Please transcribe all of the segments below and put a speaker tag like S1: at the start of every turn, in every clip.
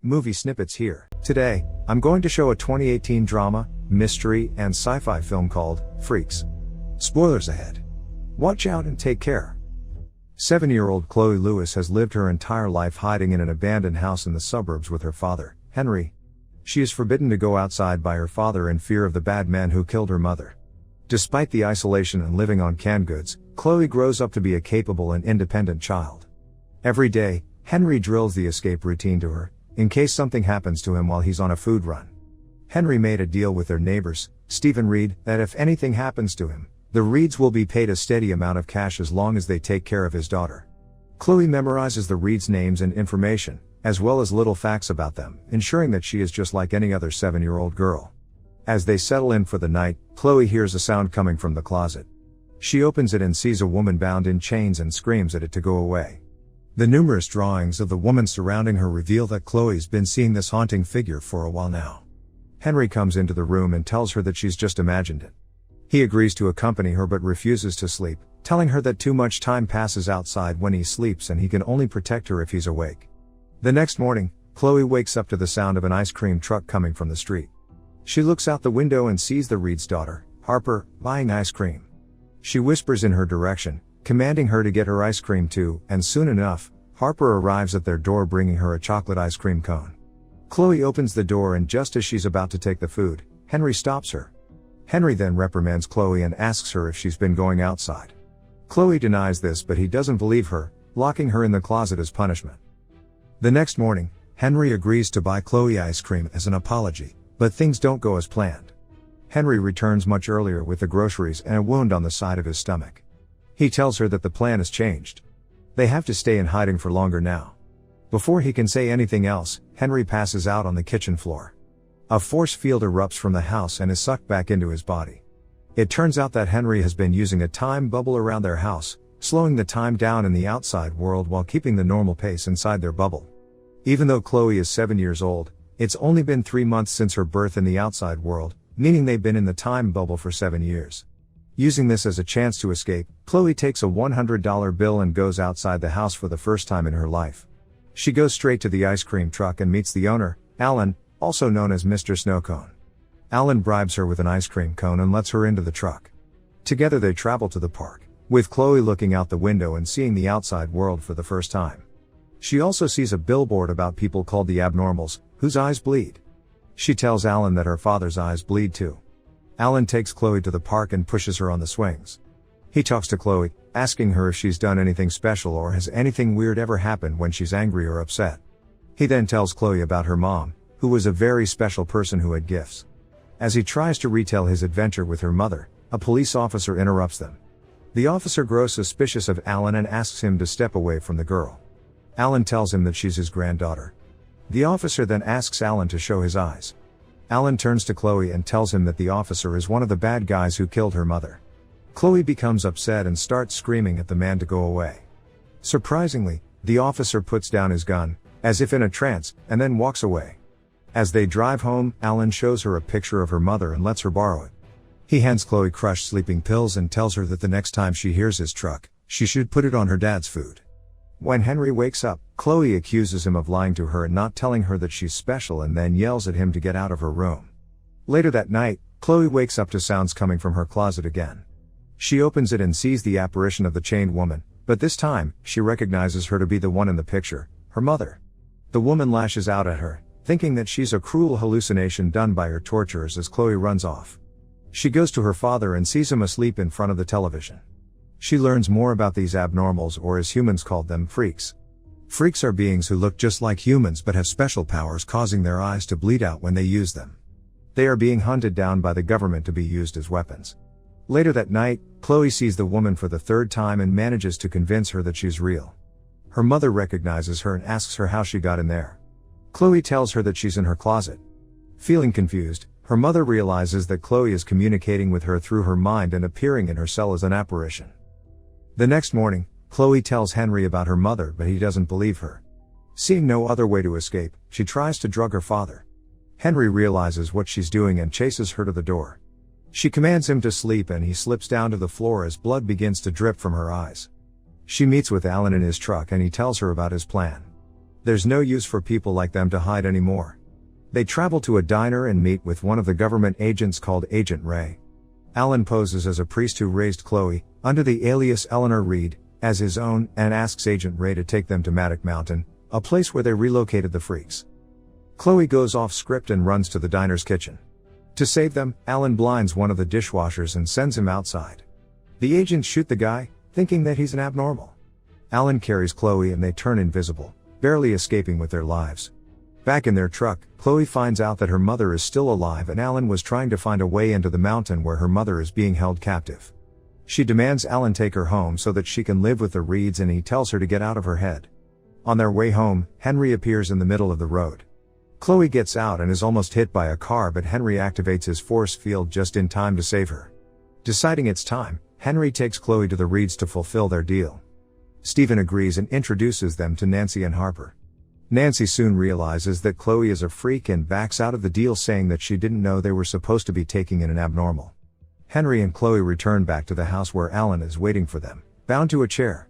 S1: Movie snippets here. Today, I'm going to show a 2018 drama, mystery, and sci-fi film called Freaks. Spoilers ahead. Watch out and take care. 7-year-old Chloe Lewis has lived her entire life hiding in an abandoned house in the suburbs with her father, Henry. She is forbidden to go outside by her father in fear of the bad man who killed her mother. Despite the isolation and living on canned goods, Chloe grows up to be a capable and independent child. Every day, Henry drills the escape routine to her, in case something happens to him while he's on a food run. Henry made a deal with their neighbors, Steve and Reed, that if anything happens to him, the Reeds will be paid a steady amount of cash as long as they take care of his daughter. Chloe memorizes the Reeds' names and information, as well as little facts about them, ensuring that she is just like any other 7-year-old girl. As they settle in for the night, Chloe hears a sound coming from the closet. She opens it and sees a woman bound in chains and screams at it to go away. The numerous drawings of the woman surrounding her reveal that Chloe's been seeing this haunting figure for a while now. Henry comes into the room and tells her that she's just imagined it. He agrees to accompany her but refuses to sleep, telling her that too much time passes outside when he sleeps and he can only protect her if he's awake. The next morning, Chloe wakes up to the sound of an ice cream truck coming from the street. She looks out the window and sees the Reed's daughter, Harper, buying ice cream. She whispers in her direction, commanding her to get her ice cream too, and soon enough, Harper arrives at their door bringing her a chocolate ice cream cone. Chloe opens the door and just as she's about to take the food, Henry stops her. Henry then reprimands Chloe and asks her if she's been going outside. Chloe denies this but he doesn't believe her, locking her in the closet as punishment. The next morning, Henry agrees to buy Chloe ice cream as an apology, but things don't go as planned. Henry returns much earlier with the groceries and a wound on the side of his stomach. He tells her that the plan has changed. They have to stay in hiding for longer now. Before he can say anything else, Henry passes out on the kitchen floor. A force field erupts from the house and is sucked back into his body. It turns out that Henry has been using a time bubble around their house, slowing the time down in the outside world while keeping the normal pace inside their bubble. Even though Chloe is 7 years old, it's only been 3 months since her birth in the outside world, meaning they've been in the time bubble for 7 years. Using this as a chance to escape, Chloe takes a $100 bill and goes outside the house for the first time in her life. She goes straight to the ice cream truck and meets the owner, Alan, also known as Mr. Snowcone. Alan bribes her with an ice cream cone and lets her into the truck. Together they travel to the park, with Chloe looking out the window and seeing the outside world for the first time. She also sees a billboard about people called the abnormals, whose eyes bleed. She tells Alan that her father's eyes bleed too. Alan takes Chloe to the park and pushes her on the swings. He talks to Chloe, asking her if she's done anything special or has anything weird ever happened when she's angry or upset. He then tells Chloe about her mom, who was a very special person who had gifts. As he tries to retell his adventure with her mother, a police officer interrupts them. The officer grows suspicious of Alan and asks him to step away from the girl. Alan tells him that she's his granddaughter. The officer then asks Alan to show his eyes. Alan turns to Chloe and tells him that the officer is one of the bad guys who killed her mother. Chloe becomes upset and starts screaming at the man to go away. Surprisingly, the officer puts down his gun, as if in a trance, and then walks away. As they drive home, Alan shows her a picture of her mother and lets her borrow it. He hands Chloe crushed sleeping pills and tells her that the next time she hears his truck, she should put it on her dad's food. When Henry wakes up, Chloe accuses him of lying to her and not telling her that she's special and then yells at him to get out of her room. Later that night, Chloe wakes up to sounds coming from her closet again. She opens it and sees the apparition of the chained woman, but this time, she recognizes her to be the one in the picture, her mother. The woman lashes out at her, thinking that she's a cruel hallucination done by her torturers as Chloe runs off. She goes to her father and sees him asleep in front of the television. She learns more about these abnormals, or as humans called them, freaks. Freaks are beings who look just like humans but have special powers causing their eyes to bleed out when they use them. They are being hunted down by the government to be used as weapons. Later that night, Chloe sees the woman for the third time and manages to convince her that she's real. Her mother recognizes her and asks her how she got in there. Chloe tells her that she's in her closet. Feeling confused, her mother realizes that Chloe is communicating with her through her mind and appearing in her cell as an apparition. The next morning, Chloe tells Henry about her mother but he doesn't believe her. Seeing no other way to escape, she tries to drug her father. Henry realizes what she's doing and chases her to the door. She commands him to sleep and he slips down to the floor as blood begins to drip from her eyes. She meets with Alan in his truck and he tells her about his plan. There's no use for people like them to hide anymore. They travel to a diner and meet with one of the government agents called Agent Ray. Alan poses as a priest who raised Chloe, under the alias Eleanor Reed, as his own, and asks Agent Ray to take them to Matic Mountain, a place where they relocated the freaks. Chloe goes off script and runs to the diner's kitchen. To save them, Alan blinds one of the dishwashers and sends him outside. The agents shoot the guy, thinking that he's an abnormal. Alan carries Chloe and they turn invisible, barely escaping with their lives. Back in their truck, Chloe finds out that her mother is still alive and Alan was trying to find a way into the mountain where her mother is being held captive. She demands Alan take her home so that she can live with the Reeds, and he tells her to get out of her head. On their way home, Henry appears in the middle of the road. Chloe gets out and is almost hit by a car, but Henry activates his force field just in time to save her. Deciding it's time, Henry takes Chloe to the Reeds to fulfill their deal. Stephen agrees and introduces them to Nancy and Harper. Nancy soon realizes that Chloe is a freak and backs out of the deal, saying that she didn't know they were supposed to be taking in an abnormal. Henry and Chloe return back to the house where Alan is waiting for them, bound to a chair.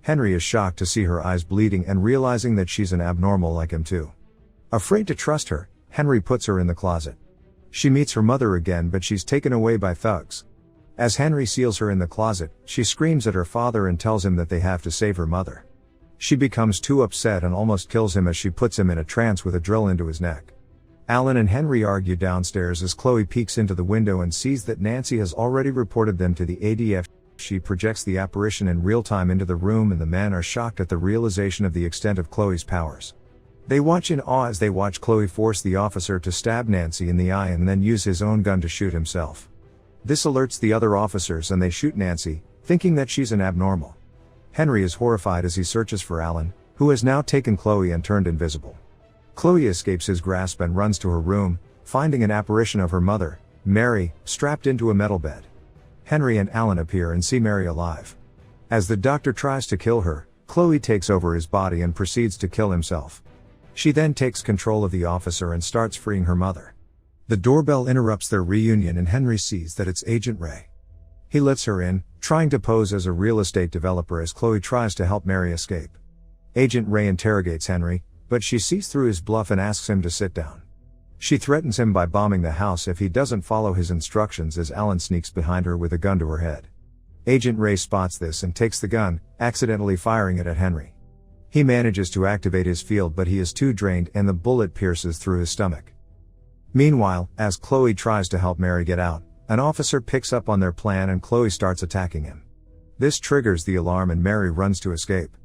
S1: Henry is shocked to see her eyes bleeding and realizing that she's an abnormal like him too. Afraid to trust her, Henry puts her in the closet. She meets her mother again, but she's taken away by thugs. As Henry seals her in the closet, she screams at her father and tells him that they have to save her mother. She becomes too upset and almost kills him as she puts him in a trance with a drill into his neck. Alan and Henry argue downstairs as Chloe peeks into the window and sees that Nancy has already reported them to the ADF. She projects the apparition in real time into the room, and the men are shocked at the realization of the extent of Chloe's powers. They watch in awe as they watch Chloe force the officer to stab Nancy in the eye and then use his own gun to shoot himself. This alerts the other officers and they shoot Nancy, thinking that she's an abnormal. Henry is horrified as he searches for Alan, who has now taken Chloe and turned invisible. Chloe escapes his grasp and runs to her room, finding an apparition of her mother, Mary, strapped into a metal bed. Henry and Alan appear and see Mary alive. As the doctor tries to kill her, Chloe takes over his body and proceeds to kill himself. She then takes control of the officer and starts freeing her mother. The doorbell interrupts their reunion and Henry sees that it's Agent Ray. He lets her in, trying to pose as a real estate developer as Chloe tries to help Mary escape. Agent Ray interrogates Henry, but she sees through his bluff and asks him to sit down. She threatens him by bombing the house if he doesn't follow his instructions as Alan sneaks behind her with a gun to her head. Agent Ray spots this and takes the gun, accidentally firing it at Henry. He manages to activate his field, but he is too drained and the bullet pierces through his stomach. Meanwhile, as Chloe tries to help Mary get out, an officer picks up on their plan and Chloe starts attacking him. This triggers the alarm and Mary runs to escape.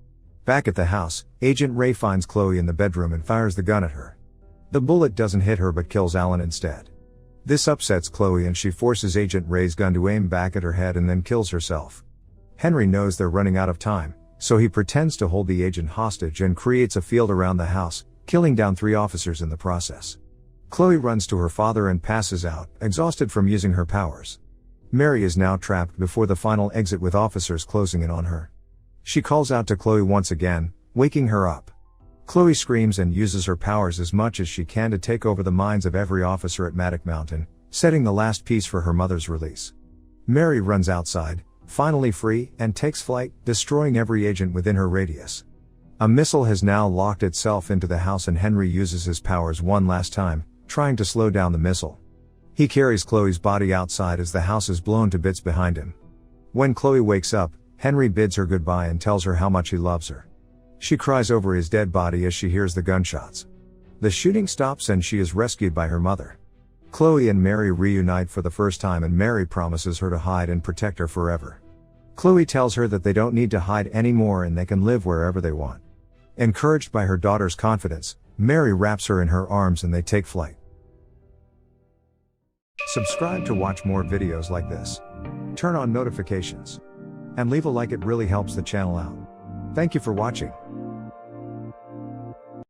S1: Back at the house, Agent Ray finds Chloe in the bedroom and fires the gun at her. The bullet doesn't hit her but kills Alan instead. This upsets Chloe and she forces Agent Ray's gun to aim back at her head and then kills herself. Henry knows they're running out of time, so he pretends to hold the agent hostage and creates a field around the house, killing down 3 officers in the process. Chloe runs to her father and passes out, exhausted from using her powers. Mary is now trapped before the final exit with officers closing in on her. She calls out to Chloe once again, waking her up. Chloe screams and uses her powers as much as she can to take over the minds of every officer at Matic Mountain, setting the last piece for her mother's release. Mary runs outside, finally free, and takes flight, destroying every agent within her radius. A missile has now locked itself into the house and Henry uses his powers one last time, trying to slow down the missile. He carries Chloe's body outside as the house is blown to bits behind him. When Chloe wakes up, Henry bids her goodbye and tells her how much he loves her. She cries over his dead body as she hears the gunshots. The shooting stops and she is rescued by her mother. Chloe and Mary reunite for the first time and Mary promises her to hide and protect her forever. Chloe tells her that they don't need to hide anymore and they can live wherever they want. Encouraged by her daughter's confidence, Mary wraps her in her arms and they take flight. Subscribe to watch more videos like this. Turn on notifications. And leave a like, it really helps the channel out. Thank you for watching.